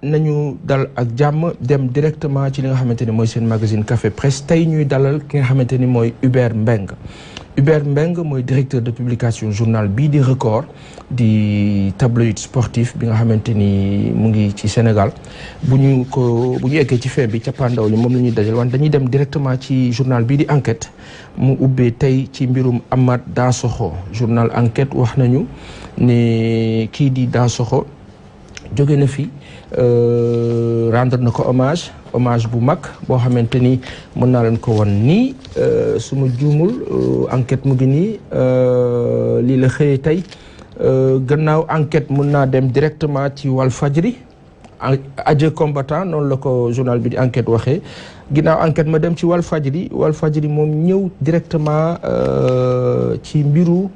nañu dal ak jàmm dem directement ci li nga xamante ni mooy seen magazine Café Presse tey ñuy dalal ki nga xamante ni mooy Hubert Mbengue Hubert Mbengue mooy directeur de publication journal bii di Record di tabloïd sportif bi nga xamante ni mu ngi ci Sénégal bu ñu eggee ci fin bi cappaandaw li moom la ñuy dajal wante dañuy dem directement ci journal bii di Enquête mu ubbee tey ci mbirum Amath Dansokho journal Enquête wax nañu ne kii di Dansokho jóge na fi rendre na ko hommage bu mag boo xamante ni mën naa leen ko won nii su ma juumul enquête mu ngi nii lii la xëyee tey gannaaw enquête mën naa dem directement ci Walfadjri aje combattant noonu la ko journal bi di enquête waxee ginnaaw enquête ma dem ci Walfadjri moom ñëw directement ci mbiru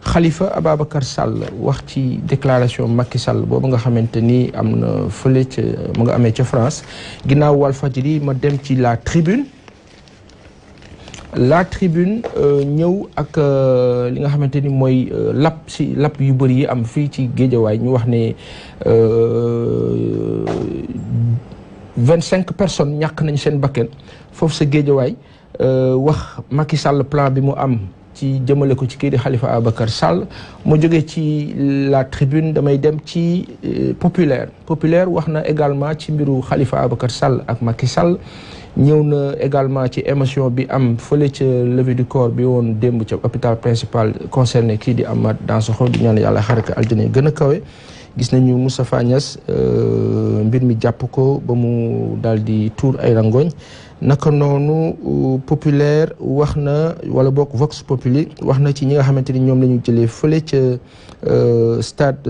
Khalifa Ababacar Sall wax ci déclaration Macky Sall boobu nga xamante ni am na fële ca mu nga amee ca France ginnaaw Walfadjri ma dem ci la tribune ñëw ak li nga xamante ni mooy lapp yu bëri yi am fii ci Géejawaay ñu wax ne 25 personnes ñàkk nañ seen bakken foofu sa Géejawaay wax Macky Sall plan bi mu am ci jëmale ko ci kii di Khalifa Ababacar Sall mu jógee ci la tribune damay dem ci populaire wax na également ci mbiru Khalifa Ababacar Sall ak Macky Sall ñëw na également ci émotion bi am fële ca levée du corps bi woon démb ca hôpital principal concerné kii di Amath Dansokho di ñaan yàlla xare ko aljana gën a kawe gis nañu Moustapha Niasse mbir mi jàpp ko ba mu daal di tuur ay rangoñ naka noonu populaire wax na wala bokk Vox Populi wax na ci ñi nga xamante ni ñoom la ñu jëlee fële ca stade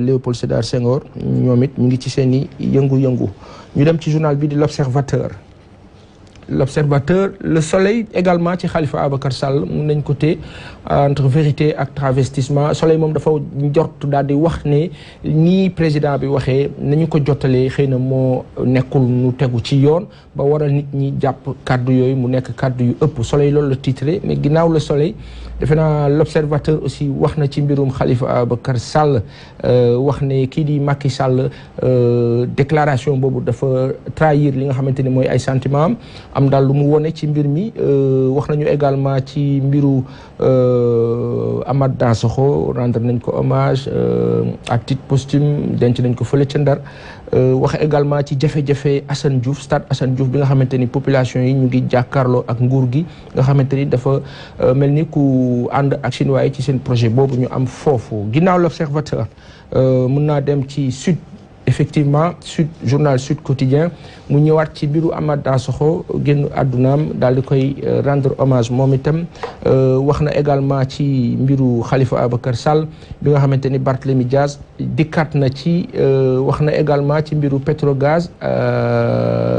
Léopold Sédar Senghor ñoom it ñu ngi ci seen i yëngu-yëngu ñu dem ci journal bi di l'Observateur Le Soleil également ci Khalifa Ababacar Sall mun nañ ko té entre vérité ak travestissement Soleil moom dafa njort daal di wax ne nii président bi waxee nañu ko jottalee xëy na moo nekkul nu tegu ci yoon ba waral nit ñi jàpp kàddu yooyu mu nekk kàddu yu ëpp Soleil loolu la titré mais ginnaaw Le Soleil defe naa l'Observateur aussi wax na ci mbirum Khalifa Ababacar Sall wax ne kii di Macky Sall déclaration boobu dafa trahir li nga xamante ni mooy ay sentiment am daal lu mu wone ci mbir mi wax nañu également ci mbiru Amath Dansokho rendre nañ ko hommage à titre posthume denc nañ ko fële ca Ndar wax également ci jafe-jafe Assane Diouf stade Assane Diouf bi nga xamante ni population yi ñu ngi jàkkaarloo ak nguur gi nga xamante ni dafa mel ni ku ànd ak chinois yi ci seen projet boobu ñu am foofu ginnaaw l'Observateur mën naa dem ci Sud effectivement journal Sud Quotidien mu ñëwaat ci mbiru Amath Dansokho génn àddunaam daal di koy rendre hommage moom itam wax na également ci mbiru Khalifa Ababacar Sall bi nga xamante ni Barthélémy Diaz dikkaat na ci wax na également ci mbiru Petrogaz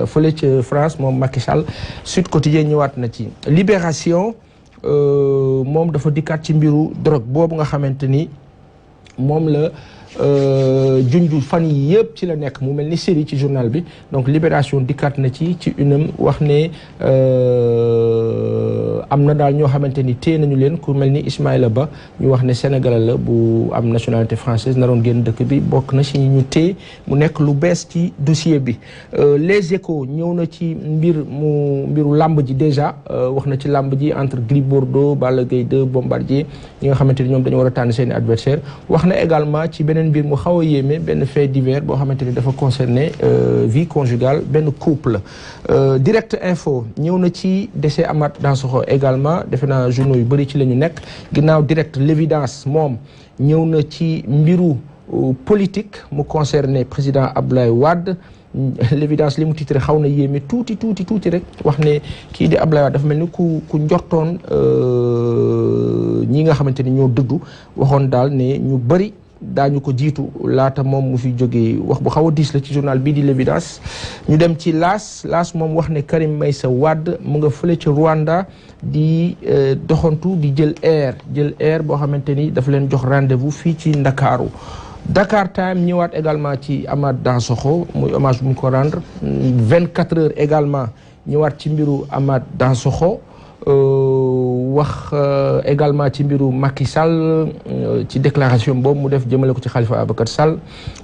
fële ca France moom Macky Sall Sud Quotidien ñëwaat na ci Libération moom dafa dikkaat ci mbiru drogue boobu nga xamante ni moom la junju fan yi yëpp ci la nekk mu mel ni série ci journal bi donc Libération dikkaat na ci unam wax ne am na daal ñoo xamante ni téye nañu leen ku mel ni Ismaïla Ba ñu wax ne Sénégalais la bu am nationalité française naroon génn dëkk bi bokk na ci ñu téye mu nekk lu bees ci dossier bi Les Échos ñëw na ci mbiru làmb ji déjà wax na ci làmb ji entre Gris Bordeaux Balla Gaye 2 Bombardier ñi nga xamante ni ñoom dañu war a tànn seeni adversaire wax na également ci beneen mbir mu xaw a yéeme benn fait divers boo xamante ni dafa concerné vie conjugale benn couple Direct Info ñëw na ci décès Amath Dansokho également defe naa journaux yu bëri ci la ñu nekk ginnaaw Direct L'Évidence moom ñëw na ci mbiru politique mu concerné président Abdoulaye Wade L'Évidence li mu titré xaw na yéeme tuuti rek wax ne kii di Abdoulaye Wade dafa mel ni ku njortoon ñi nga xamante ni ñoo dëddu waxoon daal ne ñu bëri daañu ko jiitu laata moom mu fi jógee wax bu xaw a diis la ci journal bii di L'Évidence ñu dem ci L'As moom wax ne Karim Meïssa Wade mu nga fële ci Rwanda di doxantu di jël air boo xamante ni dafa leen jox rendez-vous fii ci Ndakaaru Dakar Time ñëwaat également ci Amath Dansokho muy hommage bu mu ko rendre 24 heures également ñëwaat ci mbiru Amath Dansokho wax également ci mbiru Macky Sall ci déclaration boobu mu def jëmale ko ci Khalifa Ababacar Sall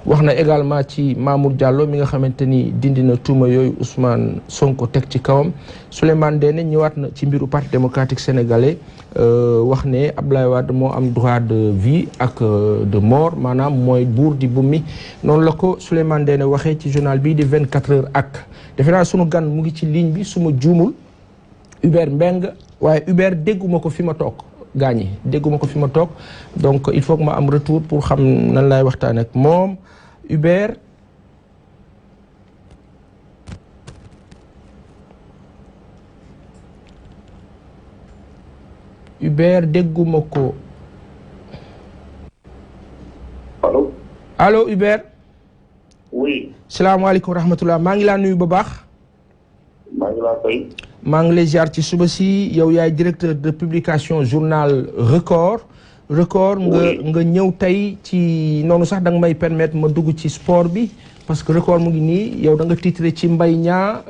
wax na également ci Mamour Diallo mi nga xamante ni dindi na tuuma yooyu Ousmane Sonko teg ci kawam Souleymane Ndéné ñëwaat na ci mbiru parti démocratique sénégalais wax ne Abdoulaye Wade moo am droit de vie ak de mort maanaam mooy buur di bummi noonu la ko Souleymane Ndéné waxee ci journal bii di 24 heures ak defe naa sunu gan mu ngi ci ligne bi suma juumul Hubert Mbeng waaye Hubert dégguma ko fi ma toog gaañi dégguma ko fi ma toog donc il faut que ma am retour pour xam nan laay waxtaan ak moom Hubert dégguma ko allo allo Hubert oui salaamaaleykum rahmatullah maa ngi laa nuyu ba baax maa ngi laa fay maa ngi lay ziar ci suba si yow yaay directeur de publication journal Record nga ñëw tey ci noonu sax da nga may permettre ma dugg ci sport bi parce que Record mu ngi nii yow da nga titré ci Mbaye Niang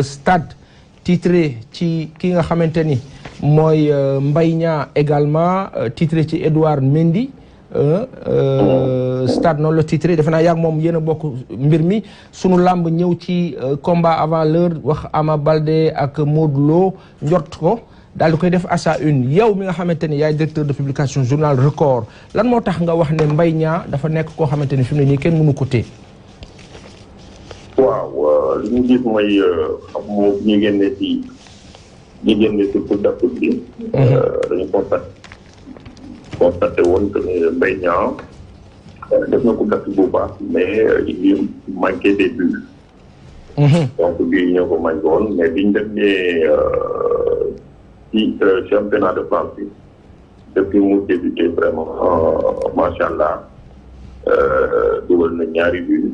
stade titré ci ki nga xamante ni mooy Mbaye Niang également titré ci Edouard Mendy stade noonu la titré defe naa yàgg moom yéen a bokk mbir mi sunu làmb ñëw ci combat avant l'heure wax Ama Baldé ak Modou Lo njort ko daal di koy def à sa une yow mi nga xamante ni yaay directeur de publication journal Record lan moo tax nga wax ne Mbaye Niang dafa nekk koo xamante ni fi mu ne nii kenn mënu ko téye. waaw li ñu gis mooy xam moo ñu génne ci Coupe d'Afrique bi. dañu constaté woon que ne Mbaye Niang def na Coupe d'Afrique bu baax mais il manquait des buts. donc bii ñoo ko manqué woon mais biñ demee ci championnat de France bi depuis mu débuté vraiment macha allah dugal na ñaari buts.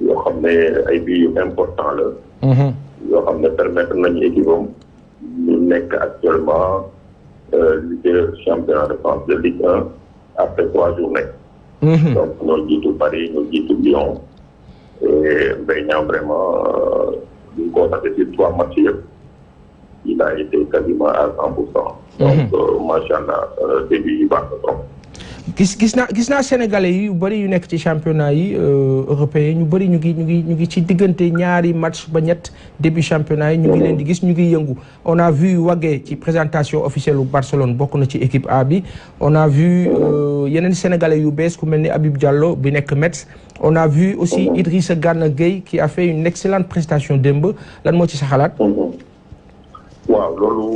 yoo xam ne ay buts yu important la. yoo xam ne permettre nañu équipe am ñu nekk actuellement leader championnat de France de Ligue 1 après 3 journées. donc ñoo jiitu Paris ñoo jiitu Lyon. et Mbaye Niang vraiment ñu ko constaté sur 3 matchs yëpp il a été quasiment à 100%. donc macha allah début yi baax na trop. gis naa sénégalais yi yu bëri yu nekk ci championnat yi européen ñu bëri ñu ngi ci diggante ñaari match ba ñett début championnat yi ñu ngi leen di gis ñu ngi yëngu on a vu Wagué ci présentation officielle bu Barcelone bokk na ci équipe A bi on a vu yeneen sénégalais yu bees ku mel ni Habib Diallo bi nekk Metz on a vu aussi Idrissa Gana Gueye qui a fait une excellente prestation démb lan moo ci sa xalaat. waaw loolu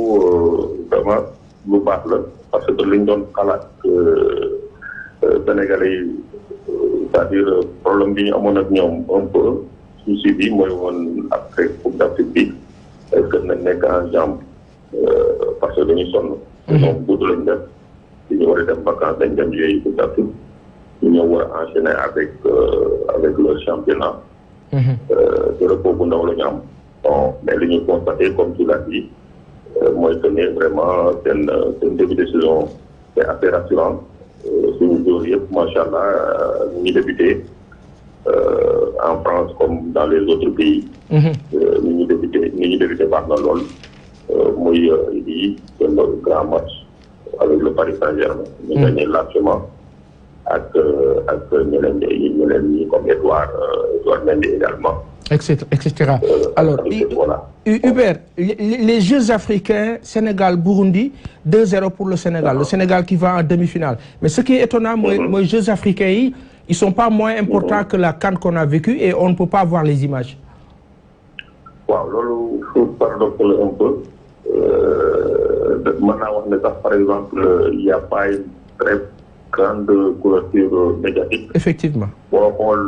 vraiment lu baax la parce que liñ doon xalaat Sénégalais yi c'est-à-dire problème bi ñu amoon ak ñoom un peu souci bi mooy woon après Coupe d'Afrique bi est-ce que nañ nekk en jambe parce que dañuy sonn. donc gudd lañ def dañu war a dem vacances dañ dem yooyu Coupe d'Afrique ñu ñëw war a enchaîner avec leur championnat. te repos bu ndaw la ñu am. bon mais li ñuy constaté comme tu l'as dit mooy que ne vraiment seen début de saison c'est assez rassurant. suñu joueurs yëpp macha allah ñu ngi débuté en France comme dans les autres pays. ñu ngi débuté baax na lool muy lii seen grand match avec le Paris Saint-Germain. ñu gagné largement ak ñeneen ñi comme Edouard Mendy également. etc. Alors, voilà. Hubert, les Jeux africains, Sénégal-Burundi, 2-0 pour le Sénégal. Le Sénégal qui va en demi-finale. Mais ce qui est étonnant, les Jeux africains, ils ne sont pas moins importants que la CAN qu'on a vécue et on ne peut pas voir les images. Waaw, loolu c'est paradoxal un peu. Maintenant, par exemple, il n'y a pas une très grande couverture médiatique. Effectivement. Boo xool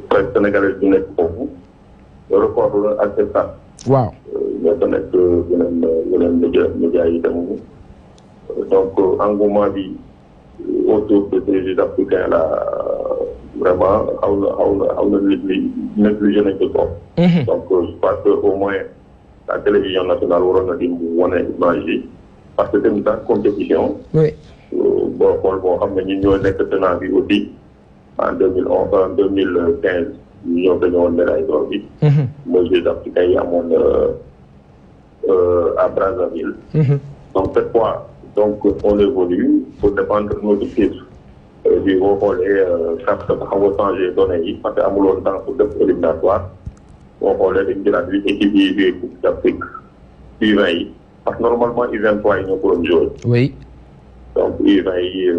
presse sénégalaise bi nekk foofu record la ak stade. waaw. ñoo ko nekk yeneen média yi dem donc engouement bi autour de ces Jeux africains là vraiment xaw na négligé nañ ko trop. donc je pense que au moins la télévision nationale waroon na di wane image yi parce que tamit dans compétition. oui. boo xool boo xam ne ñun ñoo nekk tenant bi aussi. en 2011 en 2015 ñu ñëw dañoo woon médaille d'or bi. mooy Jeux africains yi amoon à Brazzaville. donc cette fois donc on évolue pour défendre notre titre. Et puis boo xoolee CAF dafa xaw a changé données yi parce que amuloon temps pour def éliminatoire boo xoolee dañu jëlaat 8 équipes yi joué Coupe d'Afrique U20 yi parce que normalement U23 yi ñoo ko doon joué. Oui. Donc U20 yi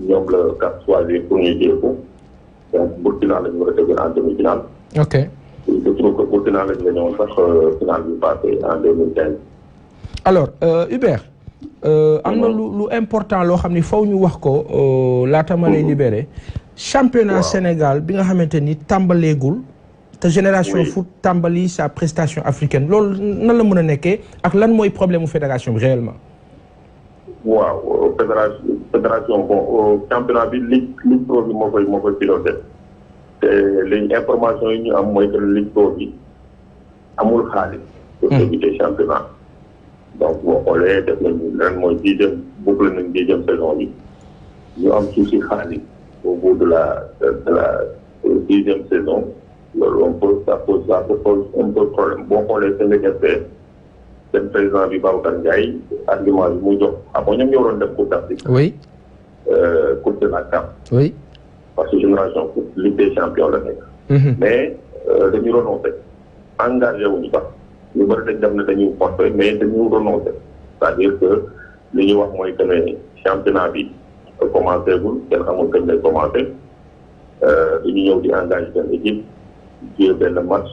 ñoom la CAF choisir pour ñu joué ko donc Burkina la ñu war a déglu en demi-finale. Ok. Je trouve que Burkina lañ la ñëwoon sax finale bi passé en 2015. Alors Hubert. am na lu important loo xam ni faw ñu wax ko laata ma lay libéré. championnat Sénégal bi nga xamante ni tàmbaleegul. te génération foot tàmbali sa prestation africaine loolu nan la mën a nekkee ak lan mooy problème mu fédération bi réellement. waaw fédération bon championnat bi ligue pro bi moo koy piloté te les informations yi ñu am mooy que ligue pro bi amul xaalis. pour débuter championnat. donc boo xoolee def nañu ren mooy boucle nañ 10e saison bi ñu am souci xaalis au bout de la 10e saison loolu ça pose un peu problème boo xoolee seen président bi Babacar Ndiaye argument bi muy jox ñoom ñoo waroon def Coupe d'Afrique. Oui. Coupe de la CAF. Oui. parce que génération Coupe Ligue des champions la nekk. mais dañu renoncé engagé wuñu sax. ñu bëri dañ dem ne dañuy porté mais dañu renoncé c'est-à-dire que li ñuy wax mooy que ne championnat bi commencé gul kenn xamul kañ lay commencé dañu ñëw di engagé benn équipe jouer benn match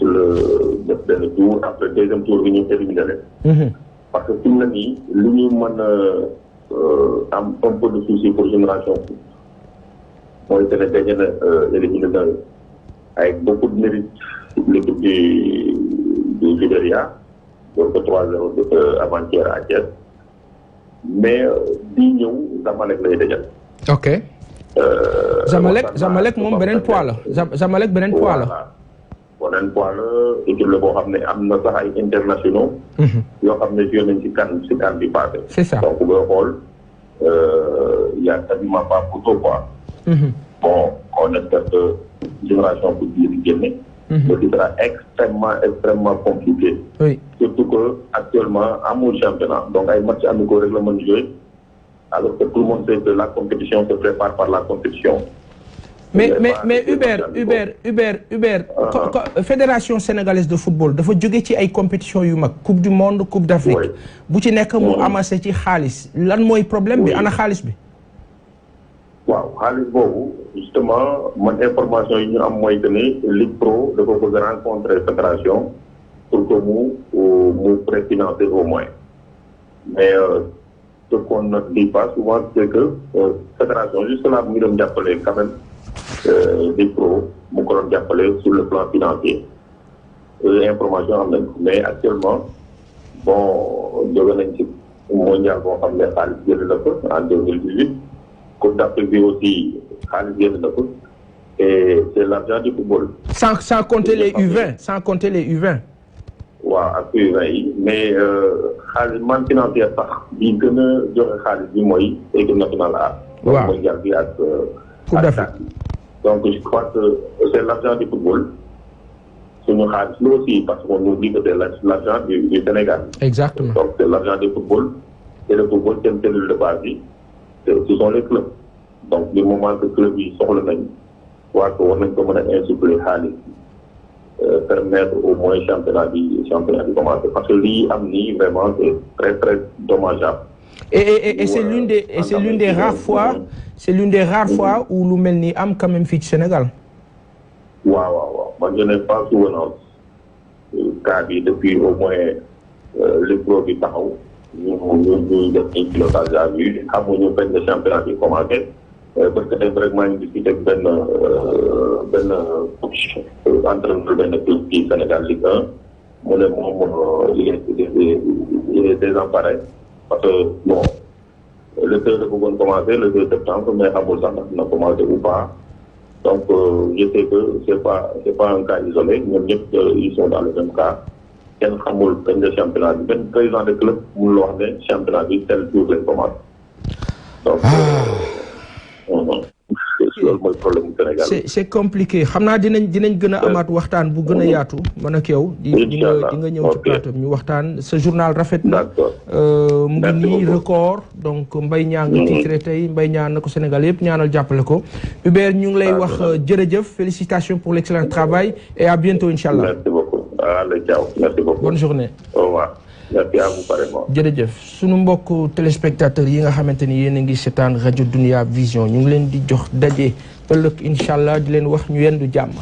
def benn tour après deuxième tour bi ñu éliminé leen. parce que fi mu ne nii li ñu mën a am un peu de souci pour génération foot mooy que ne dañu ne éliminé na avec beaucoup de mérite l'équipe du Libéria donc 3-0 avant-hier à Thiès mais bii ñëw Zamalek lay dajal. ok. Zamalek moom beneen poids la. Zamalek beneen poids la. beneen poids la équipe la boo xam ne am na sax ay internationaux. yoo xam ne joué nañ ci kan bi passé. c'est ça donc booy xool y a quasiment pas photo quoi. bon on espère que génération foot bi di génne. Ce qui sera extrêmement compliqué. Oui. Surtout que actuellement amul championnat donc ay matchs amicaux rek la mën jouer alors que tout le monde sait que la compétition se prépare par la compétition. mais Hubert fédération sénégalaise de football dafa jóge ci ay compétitions yu mag coupe du monde coupe d'Afrique. bu ci nekk mu amassé ci xaalis lan mooy problème bi ana xaalis bi. waaw xaalis boobu justement man information yi ñu am mooy que ne Ligue Pro dafa bëgg a rencontrer fédération pour que mu préfinancer au moins mais ce qu'on ne dit pas souvent c'est que fédération juste là mu ngi doon jàppale quand même Ligue Pro mu ko doon jàppale sur le plan financier information am nañ ko mais actuellement bon jóge nañ ci mondial boo xam ne xaalis génn na ko en 2018 Coupe d'Afrique bi aussi xaalis génn na ko et c'est l'argent du football. sans compter les U20 waaw ak U20 yi mais xaalis man financière sax bi gën a joxe xaalis bi mooy équipe nationale A. waaw mondial bi ak. Coupe d'Afrique donc je crois que c'est l'argent du football suñu xaalis la aussi parce qu'on nous dit que c'est l'argent du Sénégal. exactement donc c'est l'argent du football et le football seen cellule de base bi. ce sont les clubs donc du moment que club yi soxla nañ waa ko war nañ ko mën a insuffler xaalis permettre au moins championnat bi commencer parce que lii am nii vraiment c'est très très dommageable. et c'est l'une des rares fois où lu mel ni am quand même fii ci Sénégal. waaw man je n'ai pas souvenance cas bi depuis au moins le pro bi taxaw. ñu def ay pilotage à vue xamuñu benn championnat bi commencé parce que tey vraiment ñu discuté benn entraîneur benn club fii Sénégal Ligue 1 mu ne moom il est désemparé parce que bon le 2 la bëggoon commencé le 2 septembre mais xamul sax ndax dina commencé ou pas donc je sais que c'est pas un cas isolé ñoom ñëpp ils sont dans le même cas. kenn xamul kañ la championnat bi benn président de club mun la wax ne championnat bi tel jour lañ commencé donc loolu mooy problème mu Sénégal. c'est compliqué xam naa dinañ gën a amaat waxtaan bu gën a yaatu man ak yow. di nga ñëw ci plateau ñu waxtaan sa journal rafet na. mu ngi nii record donc Mbaye Niang nga titré tey Mbaye Niang na ko Sénégal yëpp ñaanal jàppale ko. Hubert ñu ngi lay wax jërëjëf félicitations pour l'excellent travail et à bientôt inchallah. Merci beaucoup. Allez, ciao. Merci beaucoup. Bonne journée. Au revoir. Merci à vous pareillement. jërëjëf sunu mbokku téléspectateurs yi nga xamante ni yéen a ngi seetaan rajo Dunia Vision ñu ngi leen di jox daje ëllëg incha allah di leen wax ñu yendu jàmm.